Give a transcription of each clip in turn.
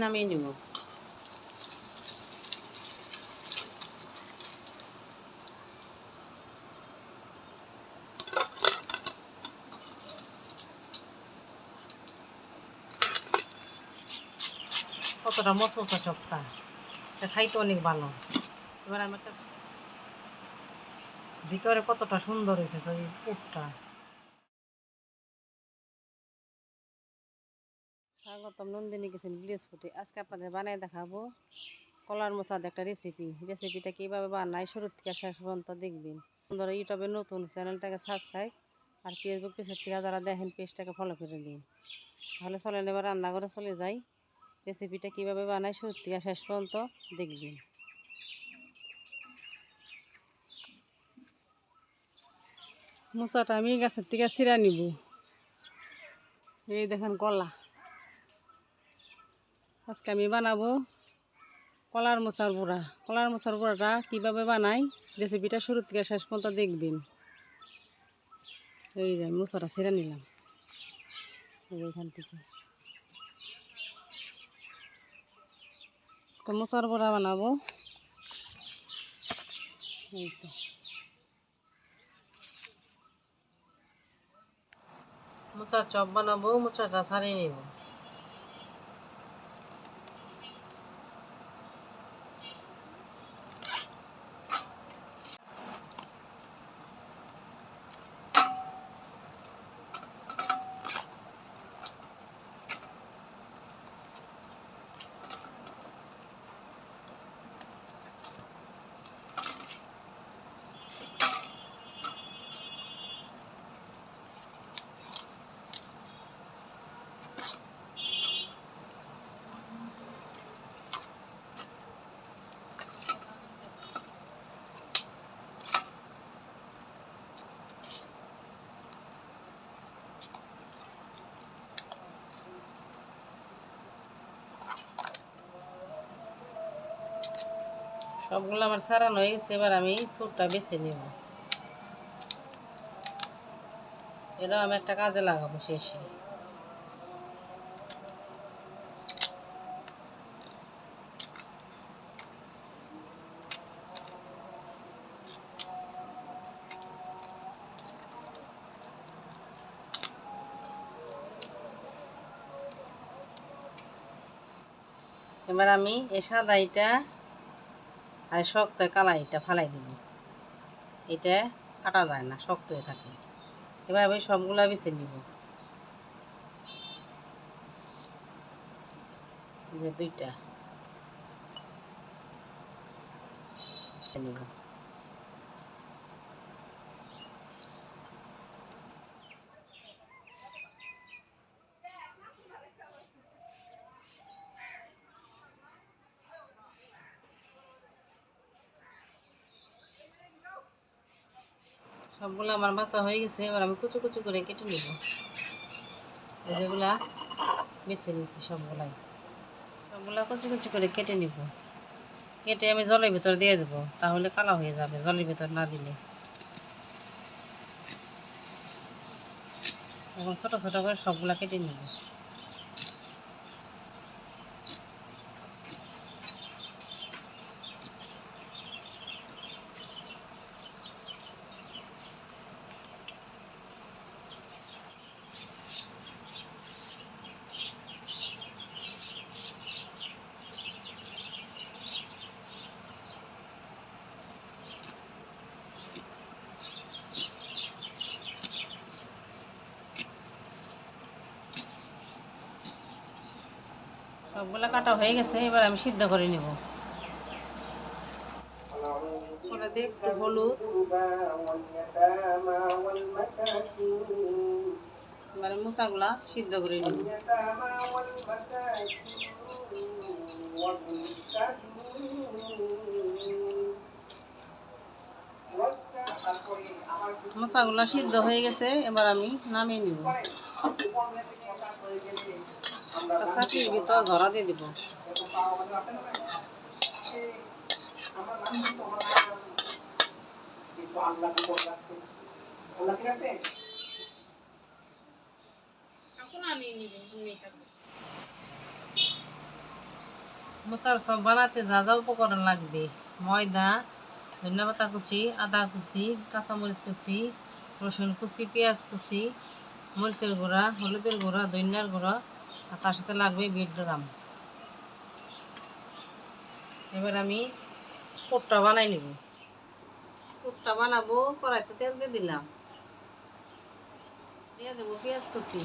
নামিয়ে নিব। কতটা মচমচা চপটা, খাইতে অনেক ভালো। এবার আমি একটা ভিতরে কতটা সুন্দর হয়েছে ওই পুরটা। স্বাগতম নন্দিনী কিচেন ভিলেজ ফুডে। আজকে আপনাদের বানিয়ে দেখাবো কলার মোচার একটা রেসিপিটা কীভাবে বানাই শুরু থেকে শেষ পর্যন্ত দেখবেন। সুন্দর ইউটিউবে নতুন চ্যানেলটাকে সাবস্ক্রাইব আর ফেসবুক পেজের থেকে যারা দেখেন পেজটাকে ফলো করে দিন। তাহলে চলেন এবার রান্নাঘরে চলে যাই, রেসিপিটা কীভাবে বানাই শুরু থেকে শেষ পর্যন্ত দেখবেন। মোচাটা আমি গাছের থেকে ছিঁড়া নিব। এই দেখেন কলা, আজকে আমি বানাবো কলার মোচার বড়া। কলার মোচার বড়াটা কীভাবে বানাই রেসিপিটা শুরু থেকে শেষ পর্যন্ত দেখবেন। এই যে মোচাটা ছিঁড়ে নিলাম এইখান থেকে। তো মোচার বড়া বানাবো। এই তো মোচার চপ বানাবো, মোচাটা ছাড়িয়ে নেব। সবগুলো আমার ছাড়ানো হয়ে গেছে। এবার আমি থুরটা বেছে নেব। এটাও আমি একটা কাজে লাগাবো শেষে। এবার আমি এই সাদাইটা আর শক্ত কালাইটা ফালাই দেব। এটা কাটা যায় না, শক্ত হয়ে থাকে। এবার আমি সবগুলা বেছে নিব। দুইটা নিব। সবগুলো আমার বাছা হয়ে গেছে। এবার আমি কুচু কুচু করে কেটে নেব। যেগুলা বেছে নিয়েছি সবগুলা কুচি কুচি করে কেটে নিব। কেটে আমি জলের ভিতর দিয়ে দেবো, তাহলে কালো হয়ে যাবে জলের ভিতর না দিলে। এখন ছোট ছোট করে সবগুলা কেটে নিব। সবগুলা কাটা হয়ে গেছে। এবার আমি সিদ্ধ করে নেব। একটু হলুদ, এবারে মোচাগুলা সিদ্ধ করে নেব। মোচাগুলা সিদ্ধ হয়ে গেছে। এবার আমি নামিয়ে নিব। চাকরির ভিতর ধরা দিয়ে দিব। মোচার চপ বানাতে যা যা উপকরণ লাগবে: ময়দা, ধনিয়া পাতা কুচি, আদা কুচি, কাঁচামরিচ কুচি, রসুন কুচি, পেঁয়াজ কুচি, মরিচের গুঁড়া, হলুদের গুঁড়া, ধনিয়ার গুঁড়া, আর তার সাথে লাগবে বিট গ্রাম। এবার আমি পুরটা বানাই নেব। পুরটা বানাবো, কড়াইতে তেল দিয়ে দিলাম, দিয়ে দেবো পেঁয়াজ কুচি,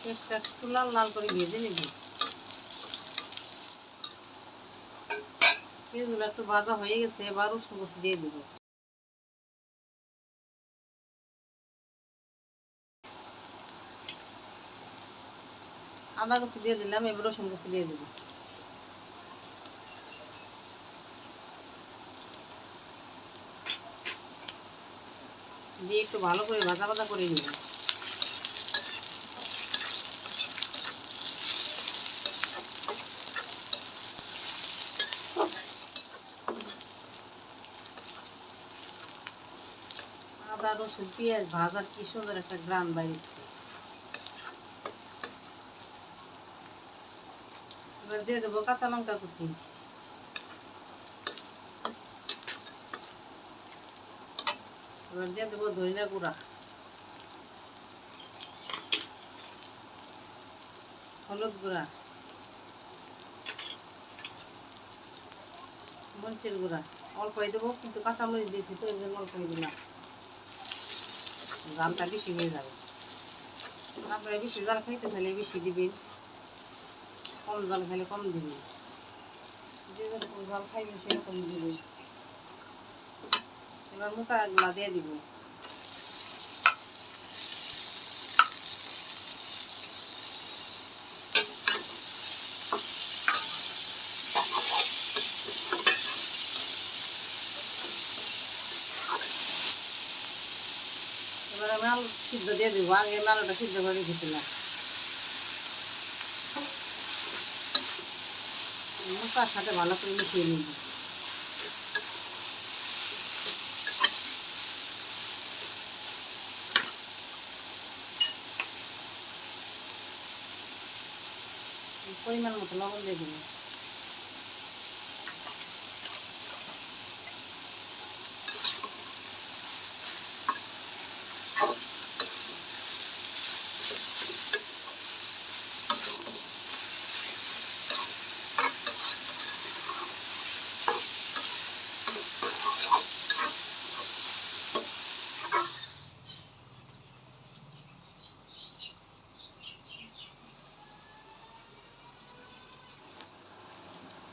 পেঁয়াজটা একটু লাল লাল করে ভেজে নেব। পেঁয়াজগুলো একটু ভাজা হয়ে গেছে, এবার রসুন কুচি দিয়ে দেবো। আদা কুচি দিয়ে দিলাম, এবার রসুন কুচি দিয়ে দেবো। দিয়ে একটু ভালো করে ভাজা ভাজা করে নেব। আদা রসুন পেঁয়াজ ভাজার কি সুন্দর একটা গ্রান বাইরেছে। এবার দিয়ে দেবো কাঁচা লঙ্কা কুচি, এবার দিয়ে দেবো ধনিয়া গুঁড়া, হলুদ গুঁড়া, মরিচের গুঁড়া অল্পই দেবো, কিন্তু কাঁচামরিচ দিয়েছি তো এই জন্য অল্পই দিলাম, জালটা বেশি হয়ে যাবে। আপনারা বেশি জাল খাইতে চাইলে বেশি দিবেন, কম জাল খাইলে কম দিবেন, যে যেরকম জাল খাইবেন সেরকম দিবেন। এবার মশলাগুলা দিয়ে দিব। এবার আমি আলু সিদ্ধ দিয়ে দেবো, আগে আমি আলুটা সিদ্ধ করে রেখেছিলাম। মশলার সাথে ভালো করে মিশিয়ে নিব। পরিমাণ মতো লবণ দিয়ে দিব।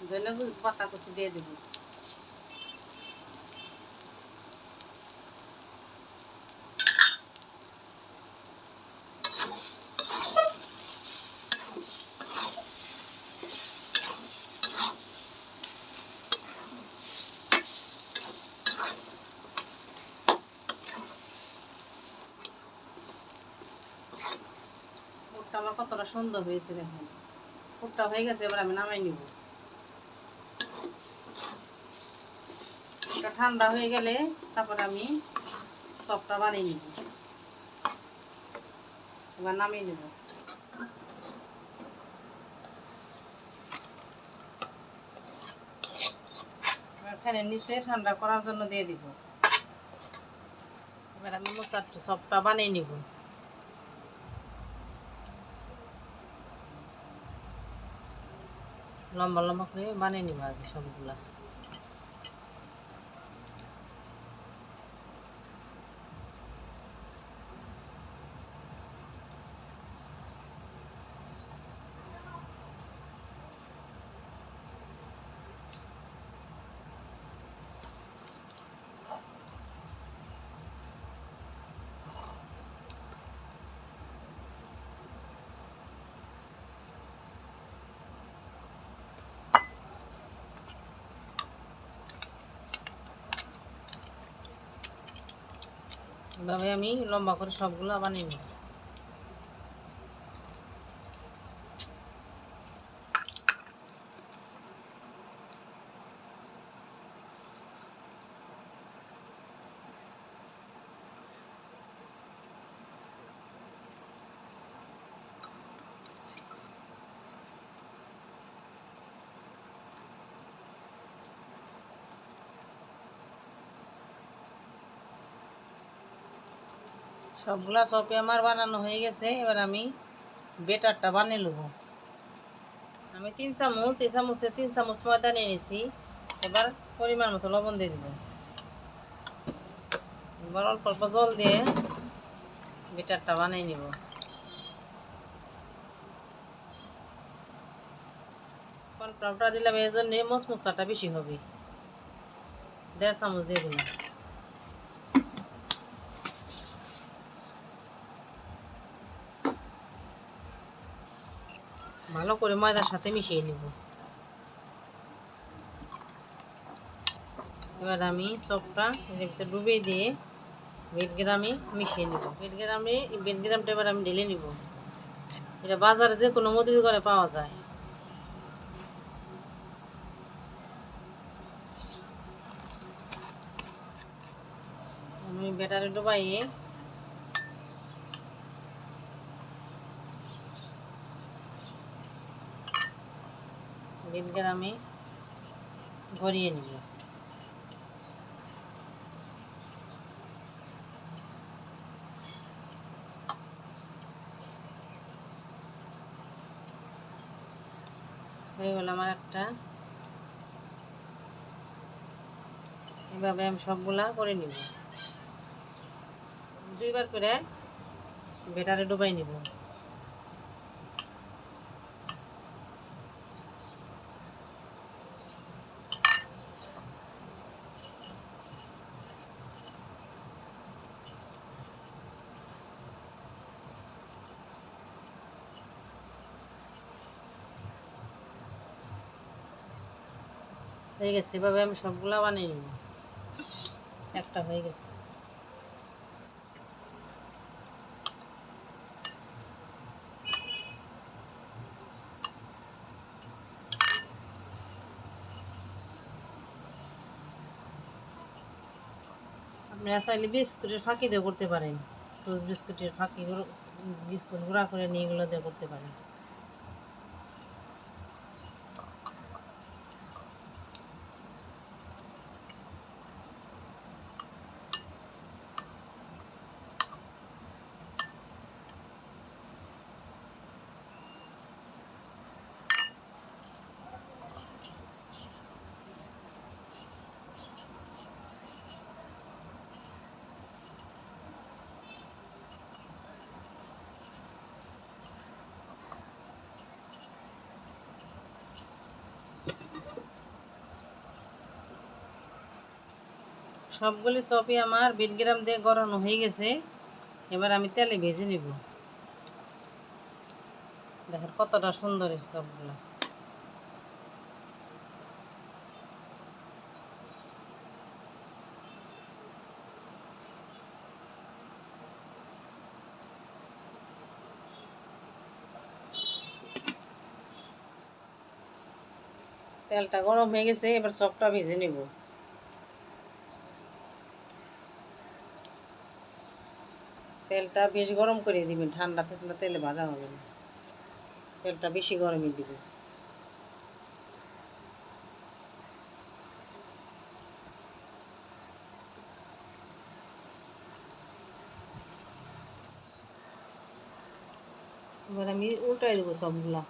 ধনিয়া পাতা কুচি দিয়ে দেবো। পুরটা আমার কতটা সুন্দর হয়েছে দেখেন। পুরটা হয়ে গেছে, এবার আমি নামাই নিব। পুরটা ঠান্ডা হয়ে গেলে তারপরে আমি চপটা বানিয়ে নিব। এবার নামিয়ে নেব। ফ্যানের নিচে ঠান্ডা করার জন্য দিয়ে দিব। এবার আমি মোচার চপটা বানিয়ে নিব। লম্বা লম্বা করে বানিয়ে নিব আগে সবগুলা। এভাবে আমি লম্বা করে সবগুলো বানিয়ে নিব। সবগুলা চপে আমার বানানো হয়ে গেছে। এবার আমি বেটারটা বানিয়ে নেব। আমি 3 চামচ, এই চামচে 3 চামচ ময়দা নিয়ে নিয়েছি। এবার পরিমাণ মতো লবণ দিয়ে দেব। এবার অল্প অল্প জল দিয়ে বেটারটা বানিয়ে নেব। কর্নফ্লাওয়ারটা দিলাম এর জন্য মশমশাটা বেশি হবে। 1.5 চামচ দিয়ে দিলাম। ভালো করে ময়দার সাথে মিশিয়ে নেব। এবার আমি চপটা এর ভিতরে ডুবিয়ে দিয়ে বেডগ্রামে মিশিয়ে নেব। বেডগ্রামটা এবার আমি ঢেলে নেব। এটা বাজারে যে কোনো মুদির ঘরে পাওয়া যায়। আমি ব্যাটারে ডুবাইয়ে বেডগ্রামে ভরিয়ে নেব। হয়ে গেল আমার একটা। এভাবে আমি সবগুলা করে নিব। 2 বার করে ব্যাটারে ডুবাই নিব। হয়ে গেছে। এভাবে আমি সবগুলা বানিয়ে নিব। একটা হয়ে গেছে। আপনারা চাইলে বিস্কুটের ফাঁকি দিয়ে করতে পারেন। টোস্ট বিস্কুটের ফাঁকি বিস্কুট গুঁড়া করে নিয়ে এগুলো দিয়ে করতে পারেন। সবগুলি চপই আমার বেডগ্রাম দিয়ে গড়ানো হয়ে গেছে। এবার আমি তেলে ভেজে নেব। দেখেন কতটা সুন্দর হয়েছে চপগুলো। তেলটা গরম হয়ে গেছে। এবার চপটা ভেজে নেব। তেলটা বেশ গরম করে দিবেন। ঠান্ডা থাকলে তেলে ভাজা হবে না। তেলটা বেশি গরমই দিবেন। এবার আমি উল্টাই দেবো সবগুলা।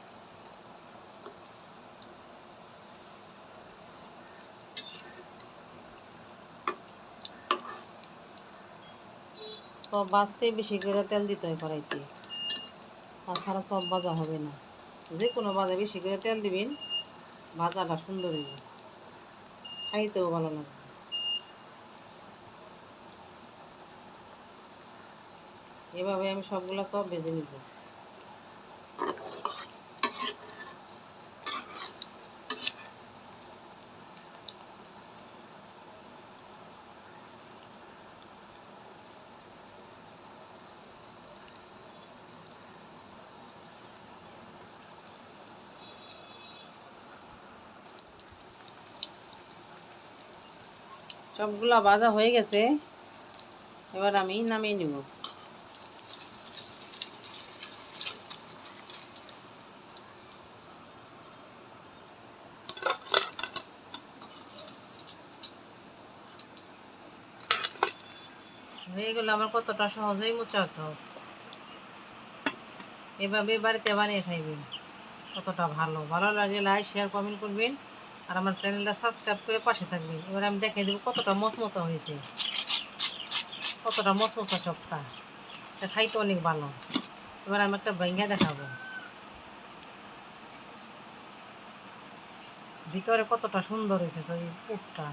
সব ভাজতে বেশি করে তেল দিতে হয় কড়াইতে, তাছাড়া সব ভাজা হবে না। যে কোনো ভাজা বেশি করে তেল দিবেন, ভাজাটা সুন্দর হবে, খাইতেও ভালো লাগবে। এভাবে আমি সবগুলা সব ভেজে নিব। সবগুলা ভাজা হয়ে গেছে। এবার আমি নামিয়ে নিব। হয়ে গেল আমার কতটা সহজেই মোচার চপ। এভাবে বাড়িতে বানিয়ে খাইবেন, কতটা ভালো। ভালো লাগলে লাইক শেয়ার কমেন্ট করবেন আর আমার চ্যানেলটা সাবস্ক্রাইব করে পাশে থাকবেন। এবার আমি দেখিয়ে দেবো কতটা মচমচা হয়েছে, কতটা মচমচা চপটা। এটা খাইতে অনেক ভালো। এবার আমি একটা ভেঙে দেখাবো ভিতরে কতটা সুন্দর হয়েছে পুরটা।